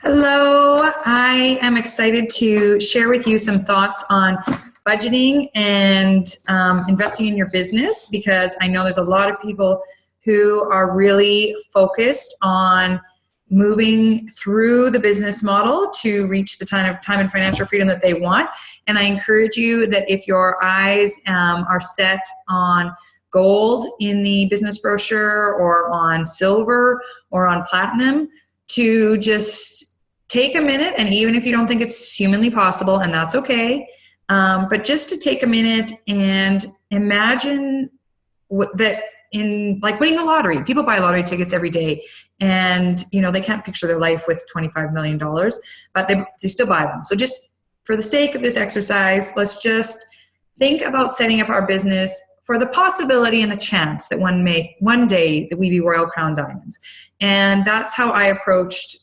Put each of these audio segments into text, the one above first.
Hello, I am excited to share with you some thoughts on budgeting and investing in your business, because I know there's a lot of people who are really focused on moving through the business model to reach the time and financial freedom that they want. And I encourage you that if your eyes are set on gold in the business brochure or on silver or on platinum, to just take a minute, and even if you don't think it's humanly possible, and that's okay, but just to take a minute and imagine that in like winning the lottery. People buy lottery tickets every day, and they can't picture their life with $25 million, but they still buy them. So just for the sake of this exercise, let's just think about setting up our business for the possibility and the chance that one day that we be Royal Crown Diamonds. And that's how I approached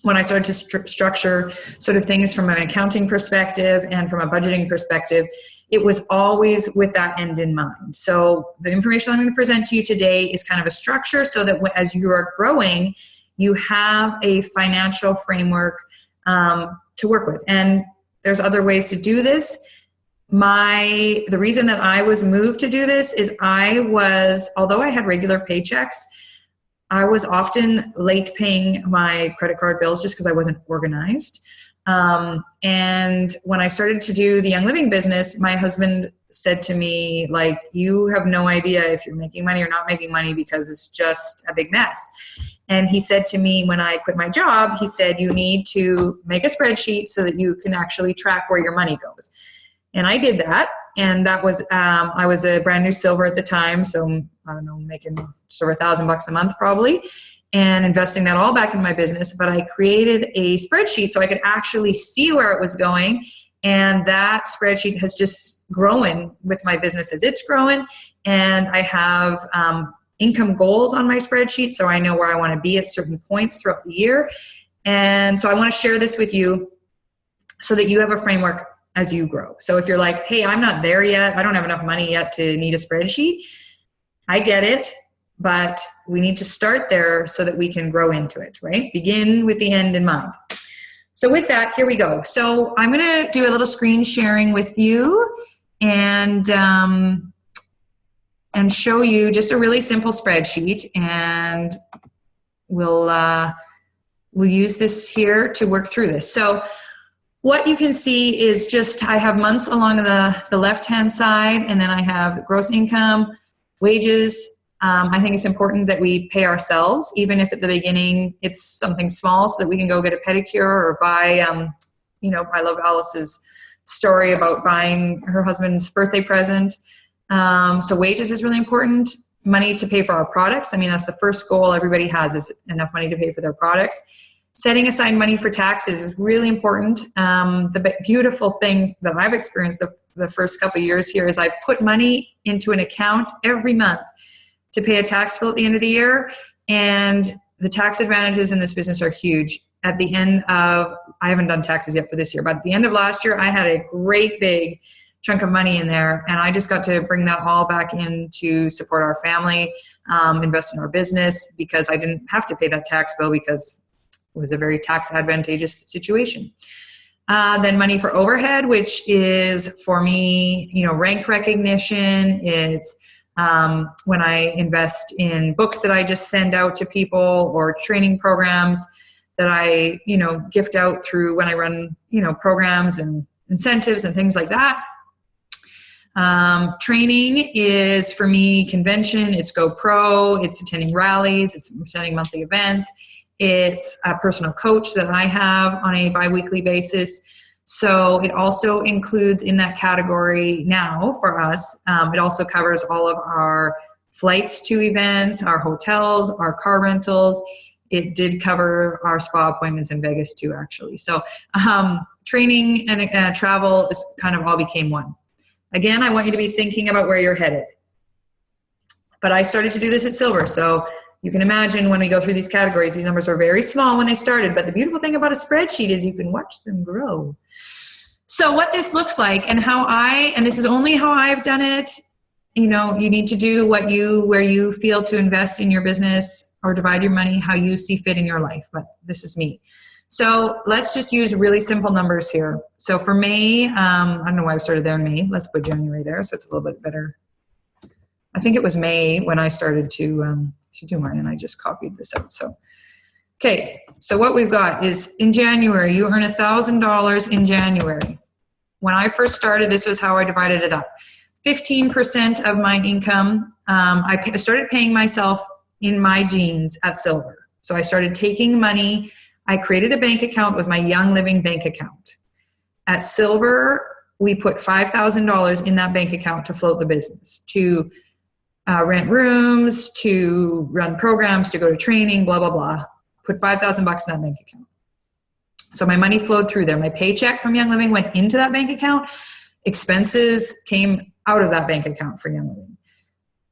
when I started to structure sort of things from an accounting perspective and from a budgeting perspective. It was always with that end in mind. So the information I'm going to present to you today is kind of a structure so that as you are growing, you have a financial framework to work with. And there's other ways to do this. The reason that I was moved to do this is although I had regular paychecks, I was often late paying my credit card bills just because I wasn't organized. And when I started to do the Young Living business, my husband said to me, like, you have no idea if you're making money or not making money because it's just a big mess. And he said to me when I quit my job, he said, you need to make a spreadsheet so that you can actually track where your money goes. And I did that. And that was, I was a brand new silver at the time. So I don't know, making just over $1,000 a month probably, and investing that all back in my business. But I created a spreadsheet so I could actually see where it was going. And that spreadsheet has just grown with my business as it's growing. And I have income goals on my spreadsheet, so I know where I want to be at certain points throughout the year. And so I want to share this with you so that you have a framework as you grow. So if you're like, hey, I'm not there yet, I don't have enough money yet to need a spreadsheet, I get it, but we need to start there so that we can grow into it, right? Begin with the end in mind. So with that, here we go. So I'm gonna do a little screen sharing with you and show you just a really simple spreadsheet, and we'll use this here to work through this. So what you can see is just I have months along the left-hand side, and then I have gross income, wages. I think it's important that we pay ourselves, even if at the beginning it's something small, so that we can go get a pedicure or buy, I love Alice's story about buying her husband's birthday present. So wages is really important. Money to pay for our products. I mean, that's the first goal everybody has, is enough money to pay for their products. Setting aside money for taxes is really important. The beautiful thing that I've experienced the first couple of years here is I've put money into an account every month to pay a tax bill at the end of the year. And the tax advantages in this business are huge. At the end of, I haven't done taxes yet for this year, but at the end of last year, I had a great big chunk of money in there, and I just got to bring that all back in to support our family, invest in our business, because I didn't have to pay that tax bill because it was a very tax advantageous situation. Then money for overhead, which is for me, rank recognition. It's when I invest in books that I just send out to people, or training programs that I, gift out through when I run, programs and incentives and things like that. Training is for me convention, it's GoPro, it's attending rallies, it's attending monthly events. It's a personal coach that I have on a bi-weekly basis. So it also includes in that category now for us, it also covers all of our flights to events, our hotels, our car rentals. It did cover our spa appointments in Vegas too, actually. So training and travel is kind of all became one. Again, I want you to be thinking about where you're headed. But I started to do this at Silver, so you can imagine when we go through these categories, these numbers are very small when they started, but the beautiful thing about a spreadsheet is you can watch them grow. So what this looks like, and this is only how I've done it, you need to do where you feel to invest in your business or divide your money how you see fit in your life, but this is me. So let's just use really simple numbers here. So for May, I don't know why I started there in May. Let's put January there so it's a little bit better. I think it was May when I started to do mine, and I just copied this out. So, okay, so what we've got is in January, you earn $1,000 in January. When I first started, this was how I divided it up. 15% of my income, I started paying myself in my jeans at Silver. So I started taking money. I created a bank account. It was my Young Living bank account. At Silver, we put $5,000 in that bank account to float the business, to rent rooms, to run programs, to go to training, blah, blah, blah. Put $5,000 in that bank account. So my money flowed through there. My paycheck from Young Living went into that bank account. Expenses came out of that bank account for Young Living.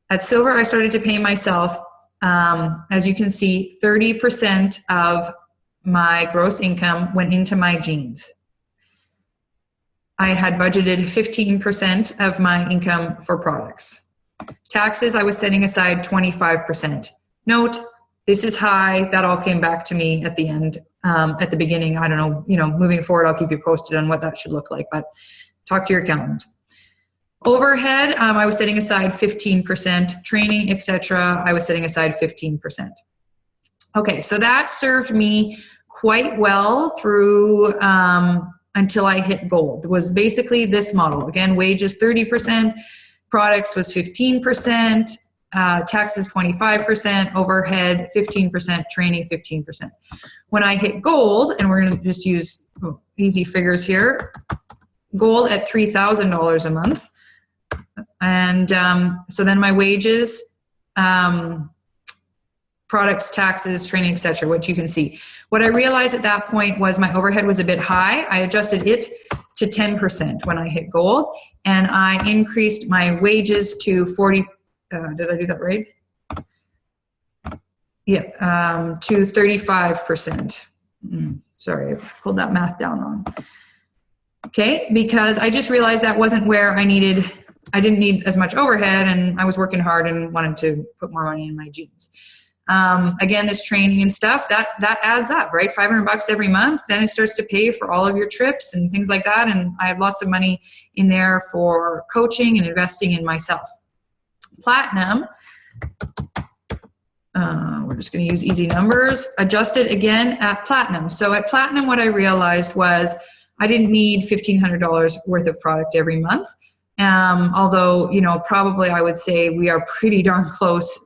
At Silver, I started to pay myself, as you can see, 30% of my gross income went into my jeans. I had budgeted 15% of my income for products. Taxes, I was setting aside 25%. Note, this is high. That all came back to me at the end, at the beginning. I don't know, moving forward, I'll keep you posted on what that should look like, but talk to your accountant. Overhead, I was setting aside 15%. Training, etc., I was setting aside 15%. Okay, so that served me quite well through until I hit gold. It was basically this model. Again, wages 30%, products was 15%, taxes 25%, overhead 15%, training 15%. When I hit gold, and we're going to just use easy figures here, gold at $3,000 a month. And so then my wages, products, taxes, training, etc., which you can see. What I realized at that point was my overhead was a bit high. I adjusted it to 10% when I hit gold, and I increased my wages to 40. Did I do that right? Yeah, to 35%. Sorry, I pulled that math down wrong. Okay, because I just realized that wasn't where I didn't need as much overhead, and I was working hard and wanted to put more money in my jeans. Again, this training and stuff, that adds up, right? $500 every month, then it starts to pay for all of your trips and things like that. And I have lots of money in there for coaching and investing in myself. Platinum, we're just going to use easy numbers, adjusted again at Platinum. So at Platinum, what I realized was I didn't need $1,500 worth of product every month. Although, probably I would say we are pretty darn close.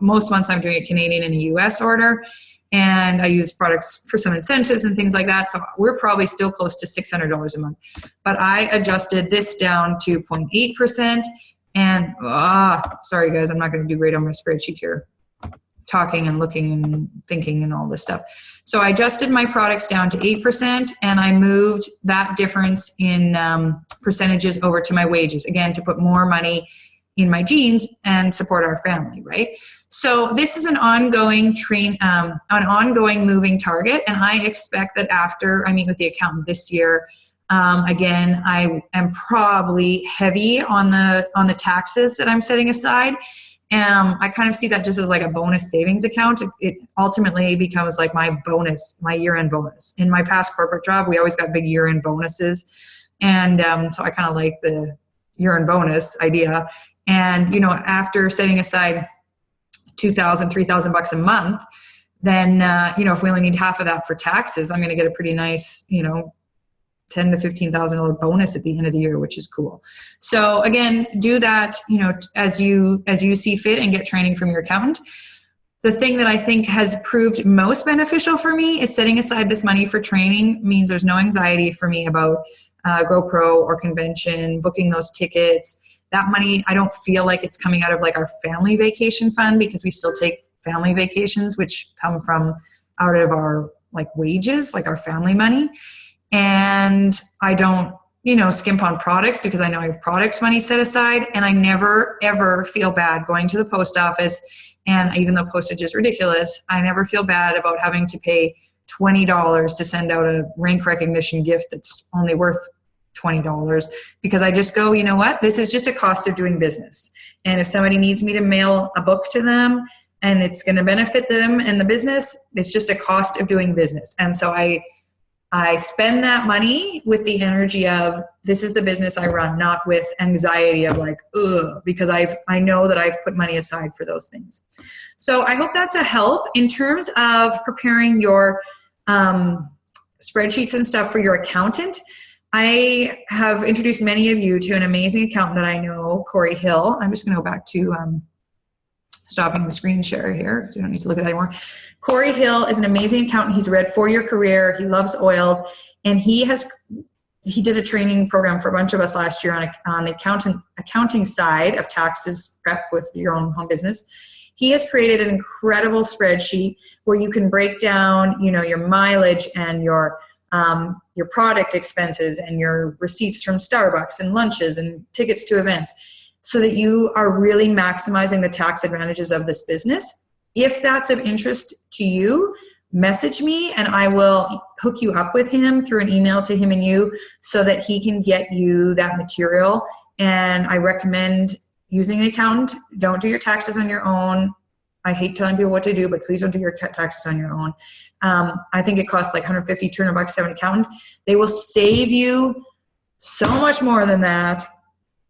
Most months I'm doing a Canadian and a US order, and I use products for some incentives and things like that. So we're probably still close to $600 a month. But I adjusted this down to 0.8%. And sorry guys, I'm not going to do great on my spreadsheet here, talking and looking and thinking and all this stuff. So I adjusted my products down to 8%, and I moved that difference in percentages over to my wages, again, to put more money in my jeans and support our family, right? So this is an ongoing ongoing moving target, and I expect that after I meet with the accountant this year, again, I am probably heavy on the taxes that I'm setting aside. I kind of see that just as like a bonus savings account. It ultimately becomes like my bonus, my year-end bonus. In my past corporate job, we always got big year-end bonuses. And so I kind of like the year-end bonus idea. And, after setting aside $2,000, $3,000 a month, then, if we only need half of that for taxes, I'm going to get a pretty nice, $10,000 to $15,000 bonus at the end of the year, which is cool. So again, do that, as you see fit, and get training from your accountant. The thing that I think has proved most beneficial for me is setting aside this money for training. Means there's no anxiety for me about GoPro or convention, booking those tickets. That money, I don't feel like it's coming out of like our family vacation fund, because we still take family vacations, which come from out of our like wages, like our family money. And I don't, skimp on products, because I know I have products money set aside, and I never, ever feel bad going to the post office. And even though postage is ridiculous, I never feel bad about having to pay $20 to send out a rank recognition gift that's only worth $20, because I just go, you know what, this is just a cost of doing business. And if somebody needs me to mail a book to them, and it's going to benefit them and the business. It's just a cost of doing business. And so I spend that money with the energy of, this is the business I run, not with anxiety of like, ugh, because I know that I've put money aside for those things. So I hope that's a help in terms of preparing your spreadsheets and stuff for your accountant. I have introduced many of you to an amazing accountant that I know, Corey Hill. I'm just going to go back to stopping the screen share here because you don't need to look at that anymore. Corey Hill is an amazing accountant. He's read 4-year career. He loves oils, and he did a training program for a bunch of us last year on the accounting side of taxes prep with your own home business. He has created an incredible spreadsheet where you can break down, your mileage and your product expenses and your receipts from Starbucks and lunches and tickets to events, so that you are really maximizing the tax advantages of this business. If that's of interest to you, message me and I will hook you up with him through an email to him and you so that he can get you that material. And I recommend using an accountant. Don't do your taxes on your own. I hate telling people what to do, but please don't do your taxes on your own. I think it costs like $150, $200 to have an accountant. They will save you so much more than that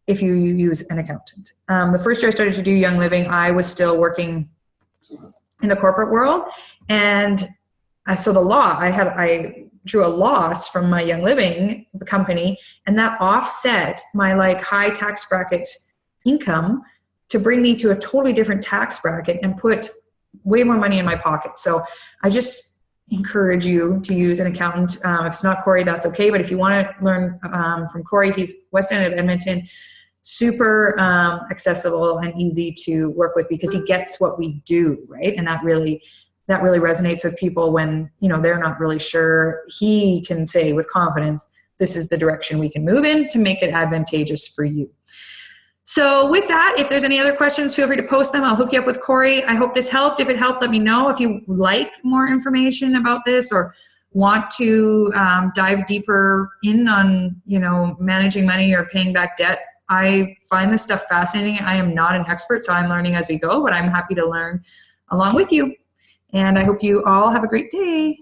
if you use an accountant. The first year I started to do Young Living, I was still working in the corporate world. And so I drew a loss from my Young Living company, and that offset my like high tax bracket income to bring me to a totally different tax bracket and put way more money in my pocket. So I just encourage you to use an accountant. If it's not Corey, that's okay. But if you want to learn from Corey, he's West End of Edmonton, super accessible and easy to work with because he gets what we do, right? And that really resonates with people when, they're not really sure. He can say with confidence, this is the direction we can move in to make it advantageous for you. So with that, if there's any other questions, feel free to post them. I'll hook you up with Corey. I hope this helped. If it helped, let me know. If you like more information about this or want to dive deeper in on, managing money or paying back debt, I find this stuff fascinating. I am not an expert, so I'm learning as we go, but I'm happy to learn along with you. And I hope you all have a great day.